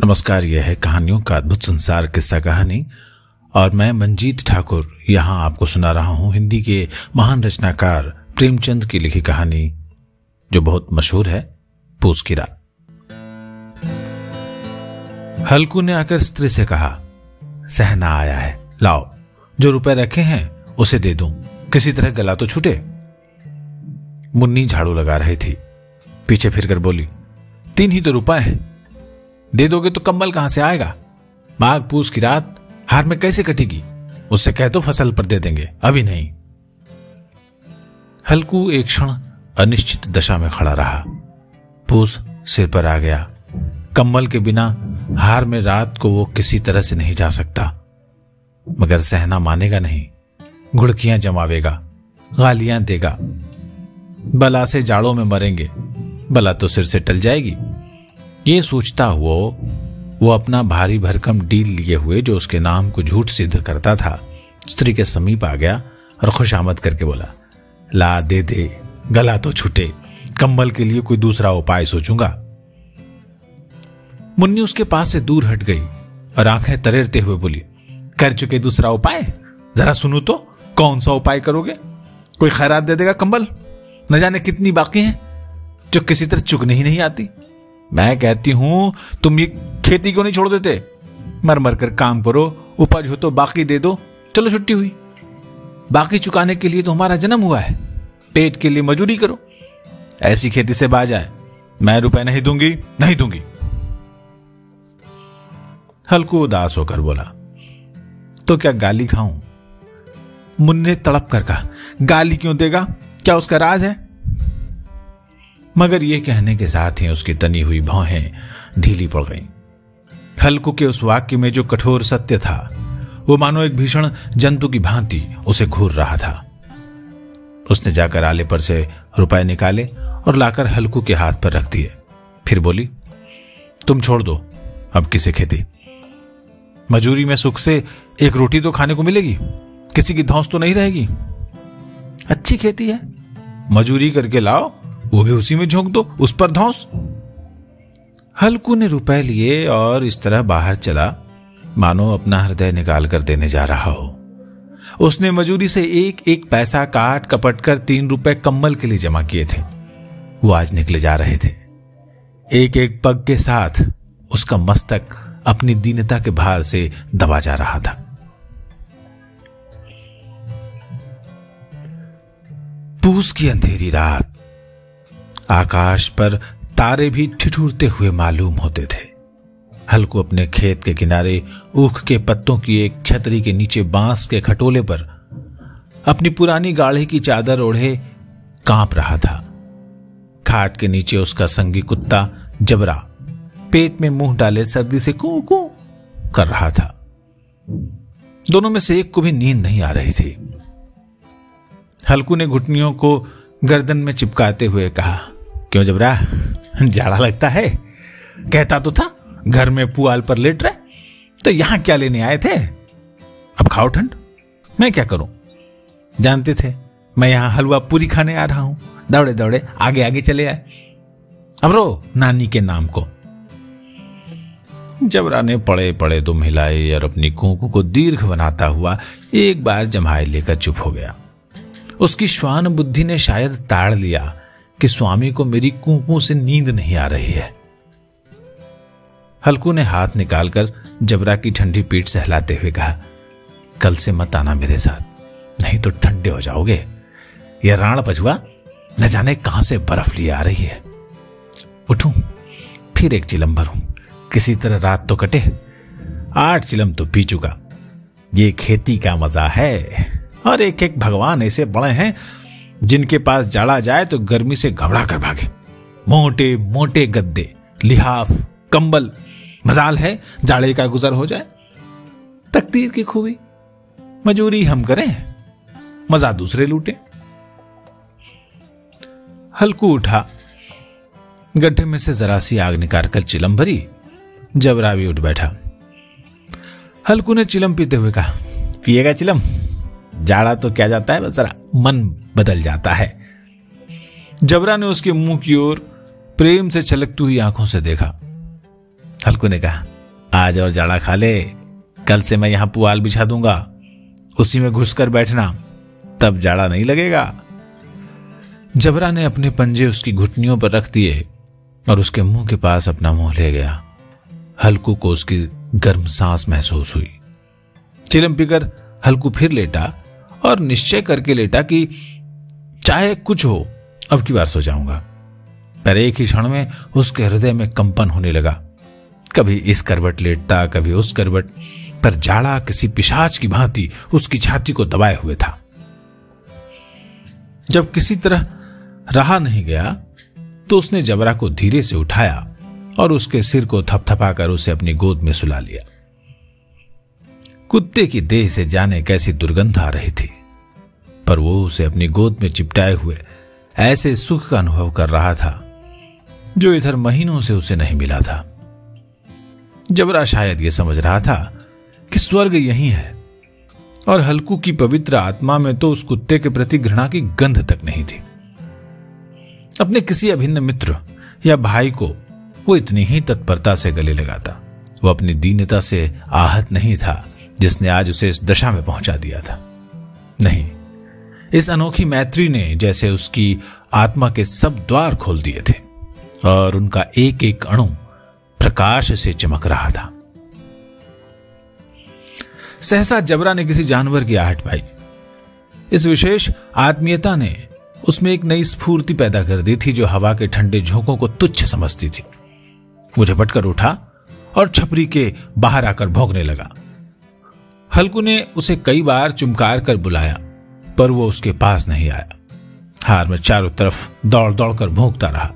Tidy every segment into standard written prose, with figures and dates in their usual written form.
नमस्कार, यह है कहानियों का अद्भुत संसार किस्सा कहानी और मैं मंजीत ठाकुर यहां आपको सुना रहा हूं हिंदी के महान रचनाकार प्रेमचंद की लिखी कहानी जो बहुत मशहूर है, पूस की रात। हल्कू ने आकर स्त्री से कहा, सहना आया है, लाओ जो रुपए रखे हैं उसे दे दूं, किसी तरह गला तो छूटे। मुन्नी झाड़ू लगा रही थी, पीछे फिरकर बोली, 3 ही तो रुपए हैं, दे दोगे तो कम्बल कहां से आएगा? माघ पूस की रात हार में कैसे कटेगी? उससे कह दो फसल पर दे देंगे, अभी नहीं। हल्कू एक क्षण अनिश्चित दशा में खड़ा रहा। पूस सिर पर आ गया। कम्बल के बिना हार में रात को वो किसी तरह से नहीं जा सकता, मगर सहना मानेगा नहीं। घुड़कियां जमावेगा, गालियां देगा, बला से जाड़ों में मरेंगे, बला तो सिर से टल जाएगी। ये सोचता हुआ वो अपना भारी भरकम डील लिए हुए जो उसके नाम को झूठ सिद्ध करता था स्त्री के समीप आ गया और खुशामद करके बोला, ला दे दे, गला तो छूटे, कम्बल के लिए कोई दूसरा उपाय सोचूंगा। मुन्नी उसके पास से दूर हट गई और आंखें तरेरते हुए बोली, कर चुके दूसरा उपाय? जरा सुनो तो, कौन सा उपाय करोगे? कोई खैरात दे देगा कम्बल? न जाने कितनी बाकी हैं जो किसी तरह चुगने ही नहीं आती। मैं कहती हूं तुम ये खेती क्यों नहीं छोड़ देते? मर मर कर काम करो, उपज हो तो बाकी दे दो, चलो छुट्टी हुई। बाकी चुकाने के लिए तो हमारा जन्म हुआ है, पेट के लिए मजूरी करो। ऐसी खेती से बाज आए, मैं रुपए नहीं दूंगी, नहीं दूंगी। हल्कू उदास होकर बोला, तो क्या गाली खाऊं? मुन्ने तड़प कर कहा, गाली क्यों देगा? क्या उसका राज है? मगर यह कहने के साथ ही उसकी तनी हुई भौहें ढीली पड़ गईं। हल्कू के उस वाक्य में जो कठोर सत्य था वो मानो एक भीषण जंतु की भांति उसे घूर रहा था। उसने जाकर आले पर से रुपए निकाले और लाकर हल्कू के हाथ पर रख दिए। फिर बोली, तुम छोड़ दो अब किसे खेती। मजूरी में सुख से एक रोटी तो खाने को मिलेगी, किसी की धौंस तो नहीं रहेगी। अच्छी खेती है, मजूरी करके लाओ, वो भी उसी में झोंक दो, उस पर धौंस। हल्कू ने रुपए लिए और इस तरह बाहर चला मानो अपना हृदय निकाल कर देने जा रहा हो। उसने मजूरी से एक एक पैसा काट कपट कर 3 रुपए कम्बल के लिए जमा किए थे। वो आज निकले जा रहे थे। एक एक पग के साथ उसका मस्तक अपनी दीनता के भार से दबा जा रहा था। पूस की अंधेरी रात, आकाश पर तारे भी ठिठुरते हुए मालूम होते थे। हल्कू अपने खेत के किनारे ऊख के पत्तों की एक छतरी के नीचे बांस के खटोले पर अपनी पुरानी गाढ़े की चादर ओढ़े कांप रहा था। खाट के नीचे उसका संगी कुत्ता जबरा पेट में मुंह डाले सर्दी से कू कू कर रहा था। दोनों में से एक को भी नींद नहीं आ रही थी। हल्कू ने घुटनियों को गर्दन में चिपकाते हुए कहा, क्यों जबरा, जाड़ा लगता है? कहता तो था घर में पुआल पर लेट रहे, तो यहां क्या लेने आए थे? अब खाओ ठंड। मैं क्या करूं? जानते थे मैं यहां हलवा पूरी खाने आ रहा हूं, दौड़े दौड़े आगे आगे चले आए। अब रो नानी के नाम को। जबरा ने पड़े पड़े दुम हिलाए और अपनी कूकू को दीर्घ बनाता हुआ एक बार जमाए लेकर चुप हो गया। उसकी श्वान बुद्धि ने शायद ताड़ लिया कि स्वामी को मेरी कूकू से नींद नहीं आ रही है। हल्कू ने हाथ निकालकर जबरा की ठंडी पीठ सहलाते हुए कहा, कल से मत आना मेरे साथ, नहीं तो ठंडे हो जाओगे। यह राण पछुआ न जाने कहां से बर्फ लिए आ रही है। उठूं, फिर एक चिलम भरूं, किसी तरह रात तो कटे। 8 चिलम तो पी चुका। ये खेती का मजा है। और एक एक भगवान ऐसे बड़े हैं जिनके पास जाड़ा जाए तो गर्मी से घबरा कर भागे। मोटे मोटे गद्दे, लिहाफ, कंबल, मजाल है जाड़े का गुजर हो जाए। तकदीर की खूबी, मजूरी हम करें, मजा दूसरे लूटे। हल्कू उठा, गड्ढे में से जरा सी आग निकालकर चिलम भरी। जबरा भी उठ बैठा। हल्कू ने चिलम पीते हुए कहा, पिएगा चिलम? जाड़ा तो क्या जाता है, बस जरा मन बदल जाता है। जबरा ने उसके मुंह की ओर प्रेम से छलकती हुई आंखों से देखा। हल्कू ने कहा, आज और जाड़ा खा ले, कल से मैं यहां पुआल बिछा दूंगा, उसी में घुसकर बैठना, तब जाड़ा नहीं लगेगा। जबरा ने अपने पंजे उसकी घुटनियों पर रख दिए और उसके मुंह के पास अपना मुंह ले गया। हल्कू को उसकी गर्म सांस महसूस हुई। चिलम पीकर हल्कू फिर लेटा और निश्चय करके लेटा कि चाहे कुछ हो अब की बार सो जाऊंगा। पर एक ही क्षण में उसके हृदय में कंपन होने लगा। कभी इस करवट लेटता, कभी उस करवट, पर जाड़ा किसी पिशाच की भांति उसकी छाती को दबाए हुए था। जब किसी तरह रहा नहीं गया तो उसने जबरा को धीरे से उठाया और उसके सिर को थपथपाकर उसे अपनी गोद में सुला लिया। कुत्ते की देह से जाने कैसी दुर्गंध आ रही थी, पर वो उसे अपनी गोद में चिपटाए हुए ऐसे सुख का अनुभव कर रहा था जो इधर महीनों से उसे नहीं मिला था। जबरा शायद ये समझ रहा था कि स्वर्ग यही है, और हल्कू की पवित्र आत्मा में तो उस कुत्ते के प्रति घृणा की गंध तक नहीं थी। अपने किसी अभिन्न मित्र या भाई को वो इतनी ही तत्परता से गले लगाता। वो अपनी दीनता से आहत नहीं था जिसने आज उसे इस दशा में पहुंचा दिया था। नहीं, इस अनोखी मैत्री ने जैसे उसकी आत्मा के सब द्वार खोल दिए थे और उनका एक एक अणु प्रकाश से चमक रहा था। सहसा जबरा ने किसी जानवर की आहट पाई। इस विशेष आत्मीयता ने उसमें एक नई स्फूर्ति पैदा कर दी थी जो हवा के ठंडे झोंकों को तुच्छ समझती थी। वो झपटकर उठा और छपरी के बाहर आकर भौंकने लगा। हल्कू ने उसे कई बार चुमकार कर बुलाया, पर वो उसके पास नहीं आया। हार में चारों तरफ दौड़ दौड़ कर भौंकता रहा।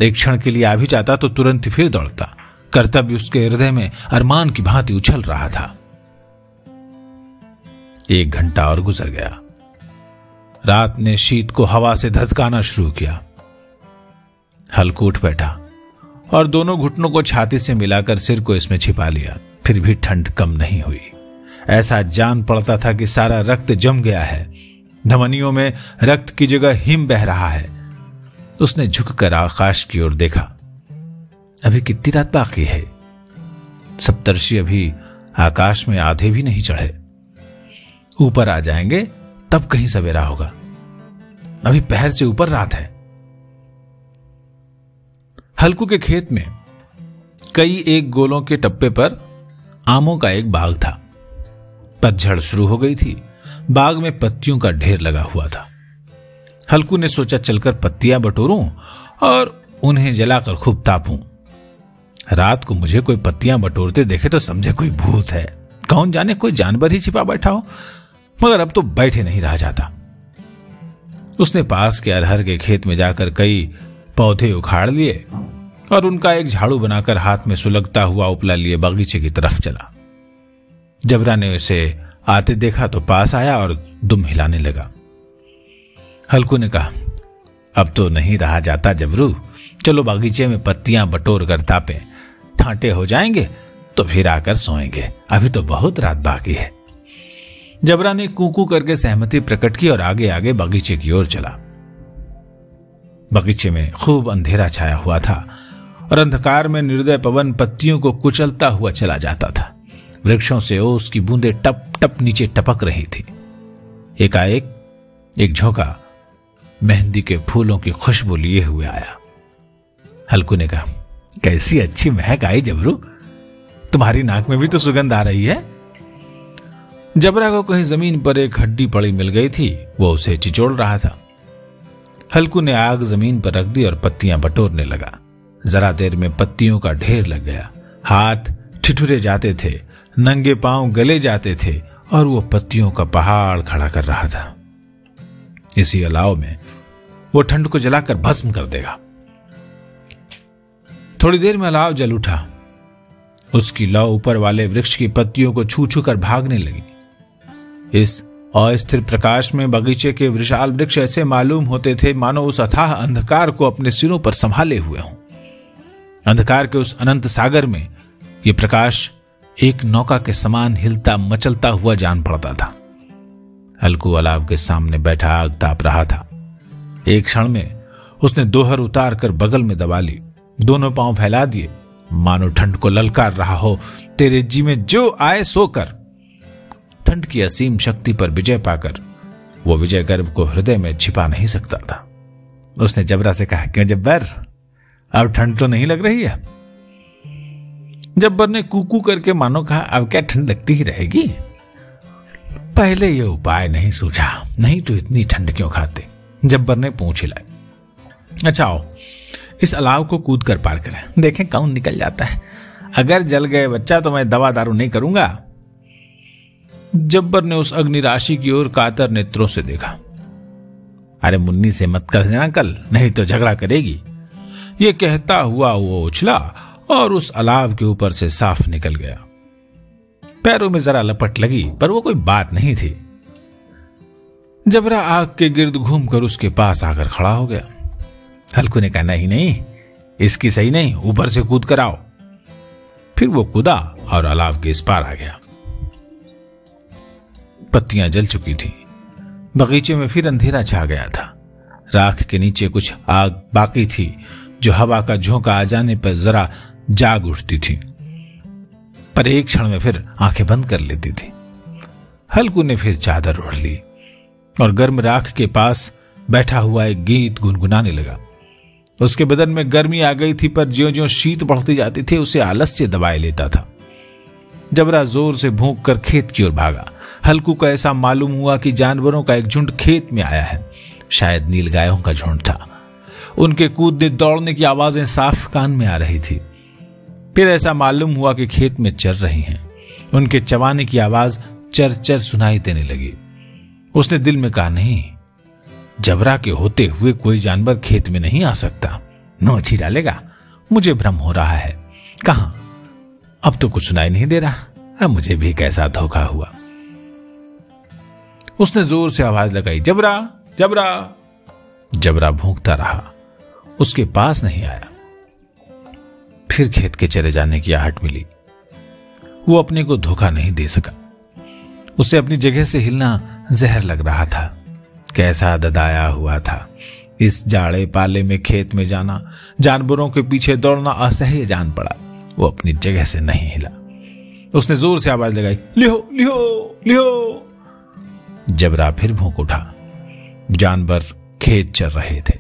एक क्षण के लिए आ भी जाता तो तुरंत फिर दौड़ता। कर्तव्य उसके हृदय में अरमान की भांति उछल रहा था। 1 घंटा और गुजर गया। रात ने शीत को हवा से धधकाना शुरू किया। हल्कू उठ बैठा और दोनों घुटनों को छाती से मिलाकर सिर को इसमें छिपा लिया। फिर भी ठंड कम नहीं हुई। ऐसा जान पड़ता था कि सारा रक्त जम गया है, धमनियों में रक्त की जगह हिम बह रहा है। उसने झुककर आकाश की ओर देखा। अभी कितनी रात बाकी है? सप्तर्षि अभी आकाश में आधे भी नहीं चढ़े। ऊपर आ जाएंगे तब कहीं सवेरा होगा। अभी पहर से ऊपर रात है। हल्कू के खेत में कई एक गोलों के टप्पे पर आमों का एक बाग था। पतझड़ शुरू हो गई थी। बाग में पत्तियों का ढेर लगा हुआ था। हल्कू ने सोचा चलकर पत्तियां बटोरूं और उन्हें जलाकर खूब तापूं। रात को मुझे कोई पत्तियां बटोरते देखे तो समझे कोई भूत है, कौन जाने कोई जानवर ही छिपा बैठा हो। मगर अब तो बैठे नहीं रहा जाता। उसने पास के अरहर के खेत में जाकर कई पौधे उखाड़ लिए और उनका एक झाड़ू बनाकर हाथ में सुलगता हुआ उपला लिए बगीचे की तरफ चला। जबरा ने उसे आते देखा तो पास आया और दुम हिलाने लगा। हल्कू ने कहा, अब तो नहीं रहा जाता जबरू, चलो बागीचे में पत्तियां बटोर कर तापें, ठांटे हो जाएंगे तो फिर आकर सोएंगे, अभी तो बहुत रात बाकी है। जबरा ने कूकू करके सहमति प्रकट की और आगे आगे बगीचे की ओर चला। बगीचे में खूब अंधेरा छाया हुआ था और अंधकार में निर्दय पवन पत्तियों को कुचलता हुआ चला जाता था। वृक्षों से ओस की बूंदें टप टप नीचे टपक रही थी। एकाएक एक झोंका मेहंदी के फूलों की खुशबू लिए हुए आया। हल्कू ने कहा, कैसी अच्छी महक आई जबरू, तुम्हारी नाक में भी तो सुगंध आ रही है। जबरा को कहीं जमीन पर एक हड्डी पड़ी मिल गई थी, वो उसे चिचोड़ रहा था। हल्कू ने आग जमीन पर रख दी और पत्तियां बटोरने लगा। जरा देर में पत्तियों का ढेर लग गया। हाथ ठिठुरे जाते थे, नंगे पांव गले जाते थे और वो पत्तियों का पहाड़ खड़ा कर रहा था। इसी अलाव में वो ठंड को जलाकर भस्म कर देगा। थोड़ी देर में अलाव जल उठा। उसकी लौ ऊपर वाले वृक्ष की पत्तियों को छू छू कर भागने लगी। इस अस्थिर प्रकाश में बगीचे के विशाल वृक्ष ऐसे मालूम होते थे मानो उस अथाह अंधकार को अपने सिरों पर संभाले हुए हों। अंधकार के उस अनंत सागर में यह प्रकाश एक नौका के समान हिलता मचलता हुआ जान पड़ता था। हल्कू अलाव के सामने बैठा आग ताप रहा था। एक क्षण में उसने दोहर उतार कर बगल में दबा ली, दोनों पांव फैला दिए, मानो ठंड को ललकार रहा हो, तेरे जी में जो आए सो कर। ठंड की असीम शक्ति पर विजय पाकर वो विजय गर्व को हृदय में छिपा नहीं सकता था। उसने जबरा से कहा, क्यों जब्बर, अब ठंड तो नहीं लग रही है? जब्बर ने कूकू करके मानो कहा, अब क्या ठंड लगती ही रहेगी? पहले ये उपाय नहीं सूझा, नहीं तो इतनी ठंड क्यों खाते? जब्बर ने पूंछ हिलाई। अच्छा आओ, इस अलाव को कूद कर पार करें, देखें कौन निकल जाता है। अगर जल गए बच्चा तो मैं दवा दारू नहीं करूंगा। जब्बर ने उस अग्नि राशि की ओर कातर नेत्रों से देखा। अरे मुन्नी से मत कर देना कल, नहीं तो झगड़ा करेगी। ये कहता हुआ वो उछला और उस अलाव के ऊपर से साफ निकल गया। पैरों में जरा लपट लगी, पर वो कोई बात नहीं थी। जबरा आग के गिर्द घूमकर उसके पास आकर खड़ा हो गया। हल्कू ने कहा, नहीं, इसकी सही नहीं, ऊपर से कूद कर आओ। फिर वो कूदा और अलाव के इस पार आ गया। पत्तियां जल चुकी थी, बगीचे में फिर अंधेरा छा गया था। राख के नीचे कुछ आग बाकी थी, जो हवा का झोंका आ जाने पर जरा जाग उठती थी, पर एक क्षण में फिर आंखें बंद कर लेती थी। हल्कू ने फिर चादर ओढ़ ली और गर्म राख के पास बैठा हुआ एक गीत गुनगुनाने लगा। उसके बदन में गर्मी आ गई थी, पर ज्यों-ज्यों शीत बढ़ती जाती थी उसे आलस्य दबाए लेता था। जबरा जोर से भूंक कर खेत की ओर भागा। हल्कू को ऐसा मालूम हुआ कि जानवरों का एक झुंड खेत में आया है। शायद नीलगायों का झुंड था। उनके कूदने दौड़ने की आवाजें साफ कान में आ रही थी। फिर ऐसा मालूम हुआ कि खेत में चर रही हैं। उनके चबाने की आवाज चर चर सुनाई देने लगी। उसने दिल में कहा, नहीं, जबरा के होते हुए कोई जानवर खेत में नहीं आ सकता, नोच ही डालेगा। मुझे भ्रम हो रहा है। कहां? अब तो कुछ सुनाई नहीं दे रहा। अब मुझे भी कैसा धोखा हुआ। उसने जोर से आवाज लगाई, जबरा, जबरा। जबरा भूंकता रहा, उसके पास नहीं आया। फिर खेत के चले जाने की आहट मिली। वो अपने को धोखा नहीं दे सका। उसे अपनी जगह से हिलना जहर लग रहा था। कैसा ददाया हुआ था। इस जाड़े पाले में खेत में जाना, जानवरों के पीछे दौड़ना असह्य जान पड़ा। वो अपनी जगह से नहीं हिला। उसने जोर से आवाज लगाई, लियो, लियो, लियो। जबरा फिर भूंक उठा। जानवर खेत चर रहे थे।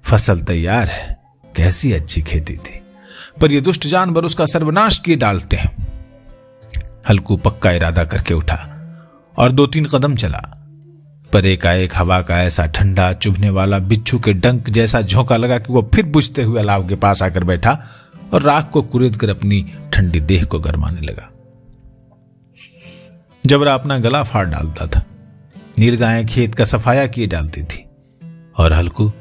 फसल तैयार है। कैसी अच्छी खेती थी, पर ये दुष्ट जानवर उसका सर्वनाश किए डालते हैं। हल्कू पक्का इरादा करके उठा और 2-3 कदम चला, पर एकाएक हवा का ऐसा ठंडा चुभने वाला बिच्छू के डंक जैसा झोंका लगा कि वो फिर बुझते हुए अलाव के पास आकर बैठा और राख को कुरेद कर अपनी ठंडी देह को गरमाने लगा। जबरा अपना गला फाड़ डालता था। नीलगायें खेत का सफाया किए डालती थी और हल्कू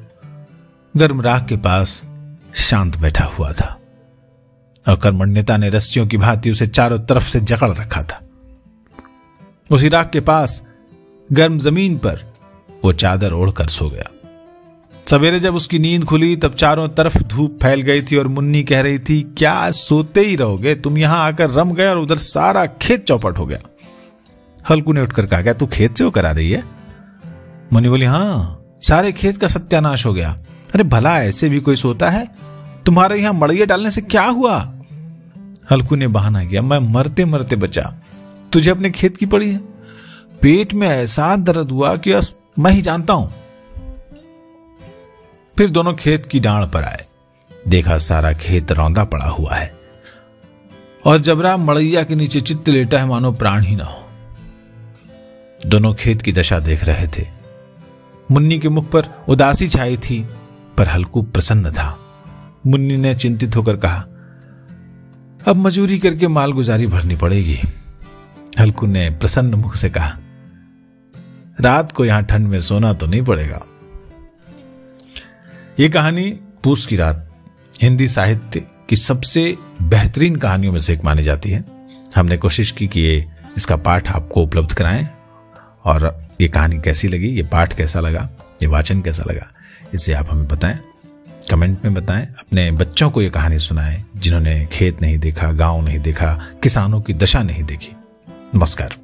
गर्म राख के पास शांत बैठा हुआ था। अकर्मण्यता ने रस्सियों की भांति उसे चारों तरफ से जकड़ रखा था। उसी राख के पास गर्म जमीन पर वो चादर ओढ़कर सो गया। सवेरे जब उसकी नींद खुली तब चारों तरफ धूप फैल गई थी और मुन्नी कह रही थी, क्या सोते ही रहोगे तुम? यहां आकर रम गए और उधर सारा खेत चौपट हो गया। हल्कू ने उठकर कहा, क्या तू खेत से होकर आ रही है? मुन्नी बोली, हां, सारे खेत का सत्यानाश हो गया। अरे भला ऐसे भी कोई सोता है? तुम्हारे यहां मड़ैया डालने से क्या हुआ? हल्कू ने बहाना किया, मैं मरते मरते बचा, तुझे अपने खेत की पड़ी है। पेट में ऐसा दर्द हुआ कि बस मैं ही जानता हूं। फिर दोनों खेत की डांड पर आए। देखा सारा खेत रौंदा पड़ा हुआ है और जबरा मड़ैया के नीचे चित्त लेटा है, मानो प्राण ही ना हो। दोनों खेत की दशा देख रहे थे। मुन्नी के मुख पर उदासी छाई थी, पर हल्कू प्रसन्न था। मुन्नी ने चिंतित होकर कहा, अब मजूरी करके माल गुजारी भरनी पड़ेगी। हल्कू ने प्रसन्न मुख से कहा, रात को यहां ठंड में सोना तो नहीं पड़ेगा। यह कहानी पूस की रात हिंदी साहित्य की सबसे बेहतरीन कहानियों में से एक मानी जाती है। हमने कोशिश की कि इसका पाठ आपको उपलब्ध कराएं और ये कहानी कैसी लगी, ये पाठ कैसा लगा, ये वाचन कैसा लगा, इसे आप हमें बताएं, कमेंट में बताएं। अपने बच्चों को ये कहानी सुनाएं जिन्होंने खेत नहीं देखा, गांव नहीं देखा, किसानों की दशा नहीं देखी। नमस्कार।